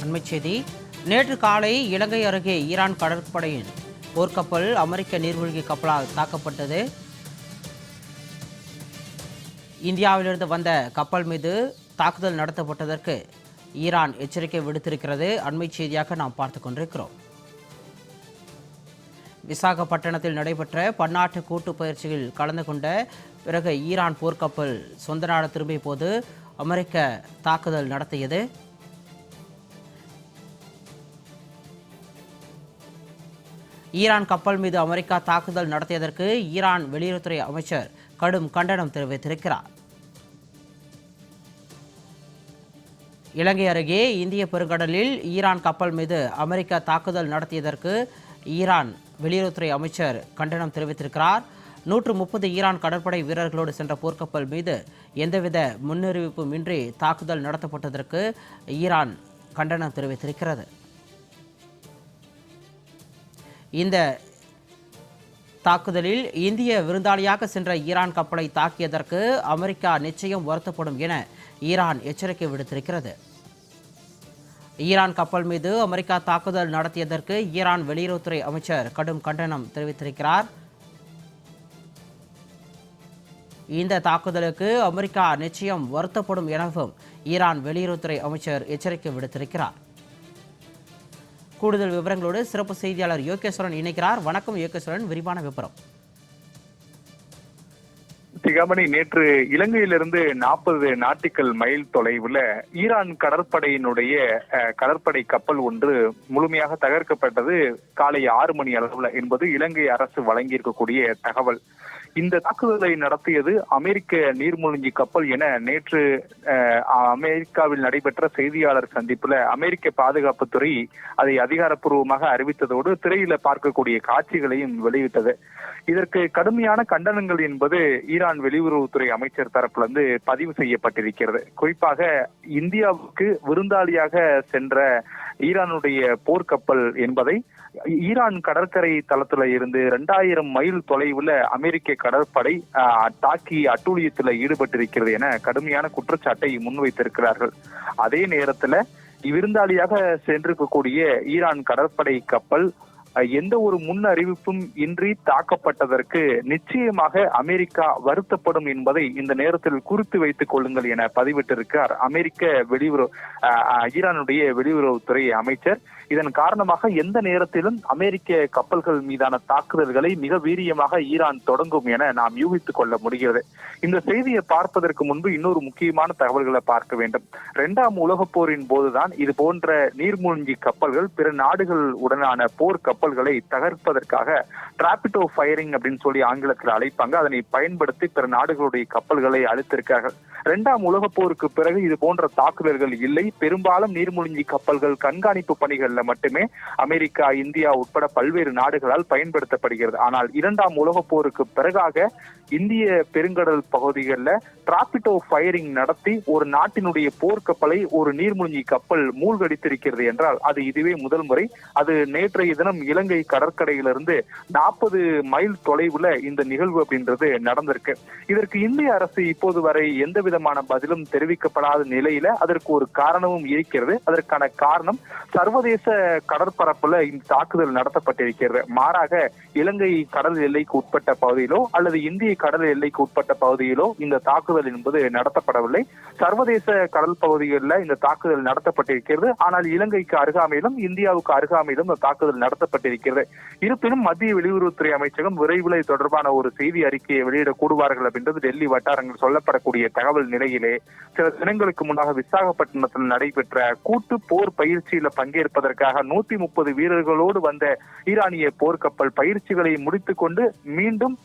அண்மைச் செய்தி. நேற்று காலை இலங்கை அருகே ஈரான் கடற்படையின் போர்க்கப்பல் அமெரிக்க நீர்மூழ்கி கப்பலால் தாக்கப்பட்டது. இந்தியாவிலிருந்து வந்த கப்பல் மீது தாக்குதல் நடத்தப்பட்டதற்கு ஈரான் எச்சரிக்கை விடுத்திருக்கிறது. அண்மைச் செய்தியாக நாம் பார்த்துக் கொண்டிருக்கிறோம். விசாகப்பட்டினத்தில் நடைபெற்ற பன்னாட்டு கூட்டு பயிற்சியில் கலந்து கொண்ட பிறகு ஈரான் போர்க்கப்பல் சொந்த நாடு திரும்பிய போது அமெரிக்க தாக்குதல் நடத்தியது. ஈரான் கப்பல் மீது அமெரிக்கா தாக்குதல் நடத்தியதற்கு ஈரான் வெளியுறவுத்துறை அமைச்சர் கடும் கண்டனம் தெரிவித்திருக்கிறார். இலங்கை அருகே இந்திய பெருங்கடலில் ஈரான் கப்பல் மீது அமெரிக்கா தாக்குதல் நடத்தியதற்கு ஈரான் வெளியுறவுத்துறை அமைச்சர் கண்டனம் தெரிவித்திருக்கிறார். 130 ஈரான் கடற்படை வீரர்களோடு சென்ற போர்க்கப்பல் மீது எந்தவித முன்னறிவிப்பும் இன்றி தாக்குதல் நடத்தப்பட்டதற்கு ஈரான் கண்டனம் தெரிவித்திருக்கிறது. இந்த தாக்குதலில் இந்திய விருந்தாளியாக சென்ற ஈரான் கப்பலை தாக்கியதற்கு அமெரிக்கா நிச்சயம் வருத்தப்படும் என ஈரான் எச்சரிக்கை விடுத்திருக்கிறது. ஈரான் கப்பல் மீது அமெரிக்கா தாக்குதல் நடத்தியதற்கு ஈரான் வெளியுறவுத்துறை அமைச்சர் கடும் கண்டனம் தெரிவித்திருக்கிறார். இந்த தாக்குதலுக்கு அமெரிக்கா நிச்சயம் வருத்தப்படும் எனவும் ஈரான் வெளியுறவுத்துறை அமைச்சர் எச்சரிக்கை விடுத்திருக்கிறார். கூடுதல் விவரங்களோடு சிறப்பு செய்தியாளர் யோகேஸ்வரன் இணைக்கிறார். வணக்கம் யோகேஸ்வரன், விரிவான விவரம். சிகாமணி, நேற்று இலங்கையிலிருந்து 40 நாட்டிக்கல் மைல் தொலைவுல ஈரான் கடற்படையினுடைய கடற்படை கப்பல் ஒன்று முழுமையாக தகர்க்கப்பட்டது காலை 6 மணி அளவுல என்பது இலங்கை அரசு வழங்கியிருக்கக்கூடிய தகவல். இந்த தாக்குதலை நடத்தியது அமெரிக்க நீர்மூழ்கி கப்பல் என நேற்று அமெரிக்காவில் நடைபெற்ற செய்தியாளர் சந்திப்புல அமெரிக்க பாதுகாப்புத்துறை அதை அதிகாரப்பூர்வமாக அறிவித்ததோடு திரையில பார்க்கக்கூடிய காட்சிகளையும் வெளியிட்டது. இதற்கு கடுமையான கண்டனங்கள் என்பது ஈரான் வெளியுறவுத்துறை அமைச்சர் தரப்பிலிருந்து பதிவு செய்யப்பட்டிருக்கிறது. குறிப்பாக இந்தியாவுக்கு விருந்தாளியாக சென்ற ஈரானுடைய போர்க்கப்பல் என்பதை ஈரான் கடற்கரை தளத்துல இருந்து 2000 மைல் தொலைவுல அமெரிக்க கடற்படை தாக்கி அட்டூழியத்துல ஈடுபட்டிருக்கிறது என கடுமையான குற்றச்சாட்டை முன்வைத்திருக்கிறார்கள். அதே நேரத்துல விருந்தாளியாக சென்றிருக்கக்கூடிய ஈரான் கடற்படை கப்பல் எந்த ஒரு முன் அறிவிப்பும் இன்றி தாக்கப்பட்டதற்கு நிச்சயமாக அமெரிக்கா வருத்தப்படும் என்பதை இந்த நேரத்தில் குறித்து வைத்துக் கொள்ளுங்கள் என பதிவிட்டிருக்கிறார் அமெரிக்க ஈரானுடைய வெளியுறவுத்துறை அமைச்சர். இதன் காரணமாக எந்த நேரத்திலும் அமெரிக்க கப்பல்கள் மீதான தாக்குதல்களை மிக வீரியமாக ஈரான் தொடங்கும் என நாம் யூகித்துக் கொள்ள முடிகிறது. இந்த செய்தியை பார்ப்பதற்கு முன்பு இன்னொரு முக்கியமான தகவல்களை பார்க்க வேண்டும். 2ஆம் உலகப் போரின் போதுதான் இது போன்ற நீர்மூழ்கி கப்பல்கள் பிற நாடுகள் உடனான போர் கப்பல்களை தகர்ப்பதற்காக டிராபிட்டோ ஃபயரிங் அப்படின்னு சொல்லி ஆங்கிலத்தில் அழைப்பாங்க. அதனை பயன்படுத்தி பிற நாடுகளுடைய கப்பல்களை அழித்திருக்கார்கள். 2ஆம் உலகப் போருக்கு பிறகு இது போன்ற தாக்குதல்கள் இல்லை. பெரும்பாலும் நீர்மூழ்கி கப்பல்கள் கண்காணிப்பு பணிகள் மட்டுமே அமெரிக்கா, இந்தியா உட்பட பல்வேறு நாடுகளால் பயன்படுத்தப்படுகிறது. ஆனால் 2ஆம் உலகப் போருக்கு பிறகாக இந்திய பெருங்கடல் பகுதிகளில் டிராபிட்டோ ஃபயரிங் நடத்தி ஒரு நாட்டினுடைய போர்க்கப்பலை ஒரு நீர்மூழ்கி கப்பல் மூழ்கடித்திருக்கிறது என்றால் அது இதுவே முதல் முறை. அது நேற்றைய தினம் இலங்கை கடற்கரையிலிருந்து 40 மைல் தொலைவுல இந்த நிகழ்வு அப்படின்றது நடந்திருக்கு. இதற்கு இந்திய அரசு இப்போது வரை எந்த விதமான பதிலும் தெரிவிக்கப்படாத நிலையில அதற்கு ஒரு காரணமும் இருக்கிறது. அதற்கான காரணம் சர்வதேச கடற்பரப்புல இந்த தாக்குதல் நடத்தப்பட்டிருக்கிறது. மாறாக இலங்கை கடல் எல்லைக்கு உட்பட்ட பகுதியிலோ அல்லது இந்திய கடல் எல்லைக்கு உட்பட்ட பகுதியிலோ இந்த தாக்குதல் என்பது நடத்தப்படவில்லை. சர்வதேச கடல் பகுதிகளில் இந்த தாக்குதல் நடத்தப்பட்டிருக்கிறது. ஆனால் இலங்கைக்கு அருகாமையிலும் இந்தியாவுக்கு அருகாமையிலும் இந்த தாக்குதல் நடத்தப்பட்டிருக்கிறது. இருப்பினும் மத்திய வெளியுறவுத்துறை அமைச்சகம் விரைவில் தொடர்பான ஒரு செய்தி அறிக்கையை வெளியிட கூடுவார்கள் அப்படின்றது டெல்லி வட்டாரங்கள் சொல்லப்படக்கூடிய தகவல் நிலையிலே சில தினங்களுக்கு முன்னாக விசாகப்பட்டினத்தில் நடைபெற்ற கூட்டு போர் பயிற்சியில பங்கேற்பதற்காக 130 வீரர்களோடு வந்த ஈரானிய போர்க்கப்பல் பயிற்சிகளை முடித்துக் கொண்டு மீண்டும்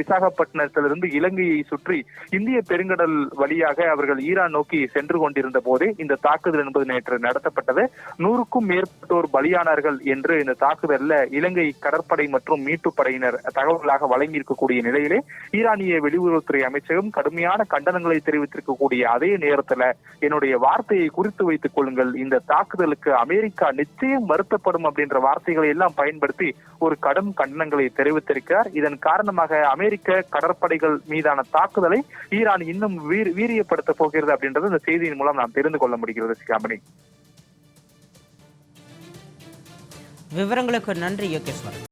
விசாகப்பட்டினத்திலிருந்து இலங்கையை சுற்றி இந்திய பெருங்கடல் வழியாக அவர்கள் ஈரான் நோக்கி சென்று கொண்டிருந்த போதே இந்த தாக்குதல் என்பது நேற்று நடத்தப்பட்டது. 100க்கும் மேற்பட்டோர் பலியானார்கள் என்று இந்த தாக்குதல்ல இலங்கை கடற்படை மற்றும் மீட்பு படையினர் தகவல்களாக வழங்கியிருக்கக்கூடிய நிலையிலே ஈரானிய வெளியுறவுத்துறை அமைச்சகம் கடுமையான கண்டனங்களை தெரிவித்திருக்கக்கூடிய அதே நேரத்துல என்னுடைய வார்த்தையை குறித்து வைத்துக் கொள்ளுங்கள், இந்த தாக்குதலுக்கு அமெரிக்கா நிச்சயம் வருத்தப்படும் அப்படின்ற வார்த்தைகளை எல்லாம் பயன்படுத்தி ஒரு கடும் கண்டனங்களை தெரிவித்திருக்கிறார். இதன் காரணமாக அமெரிக்க கடற்படைகள் மீதான தாக்குதலை ஈரான் இன்னும் வீரியப்படுத்த போகிறது அப்படின்றது இந்த செய்தியின் மூலம் நாம் தெரிந்து கொள்ள முடிகிறது. சிகாமணி, விவரங்களுக்கு நன்றி யோகேஸ்வரன்.